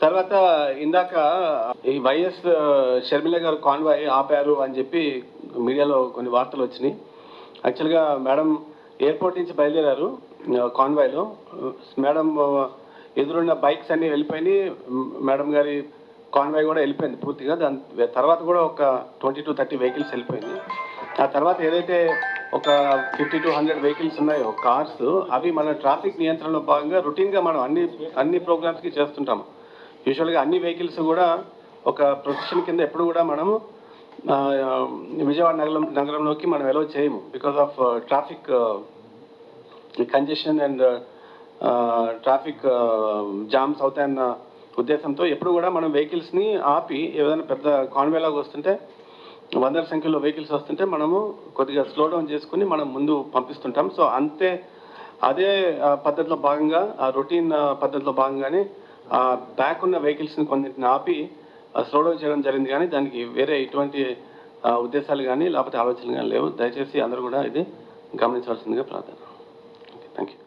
తర్వాత ఇందాక ఈ వైఎస్ షర్మిల గారు కాన్వాయ్ ఆపారు అని చెప్పి మీడియాలో కొన్ని వార్తలు వచ్చినాయి. యాక్చువల్గా మేడం ఎయిర్పోర్ట్ నుంచి బయలుదేరారు కాన్వాయ్లో. మేడం ఎదురున్న బైక్స్ అన్నీ వెళ్ళిపోయినాయి. మేడం గారి కాన్వాయ్ కూడా వెళ్ళిపోయింది పూర్తిగా. దాని తర్వాత కూడా ఒక 20 to 30 వెహికల్స్ వెళ్ళిపోయింది. ఆ తర్వాత ఏదైతే ఒక 50 to 100 వెహికల్స్ ఉన్నాయో కార్స్, అవి మన ట్రాఫిక్ నియంత్రణలో భాగంగా రొటీన్గా మనం అన్ని ప్రోగ్రామ్స్కి చేస్తుంటాము. యూజువల్గా అన్ని వెహికల్స్ కూడా ఒక ప్రొసెషన్ కింద ఎప్పుడు కూడా మనము విజయవాడ నగరంలోకి మనం ఎలో చేయము because of traffic congestion and traffic jams అవుతాయన్న ఉద్దేశంతో ఎప్పుడు కూడా మనం వెహికల్స్ని ఆపి ఏదైనా పెద్ద కాన్వేలాగా వస్తుంటే వందల సంఖ్యలో వెహికల్స్ వస్తుంటే మనము కొద్దిగా స్లో డౌన్ చేసుకుని మనం ముందు పంపిస్తుంటాం. సో అదే పద్ధతిలో భాగంగా, ఆ రొటీన్ పద్ధతిలో భాగంగానే బ్యాక్ ఉన్న వెహికల్స్ని కొన్నింటిని ఆపి స్లో డౌన్ చేయడం జరిగింది. కానీ దానికి వేరే ఎటువంటి ఉద్దేశాలు కానీ లేకపోతే ఆలోచనలు కానీ లేవు. దయచేసి అందరూ కూడా ఇది గమనించవలసిందిగా ప్రార్థన. Thank you.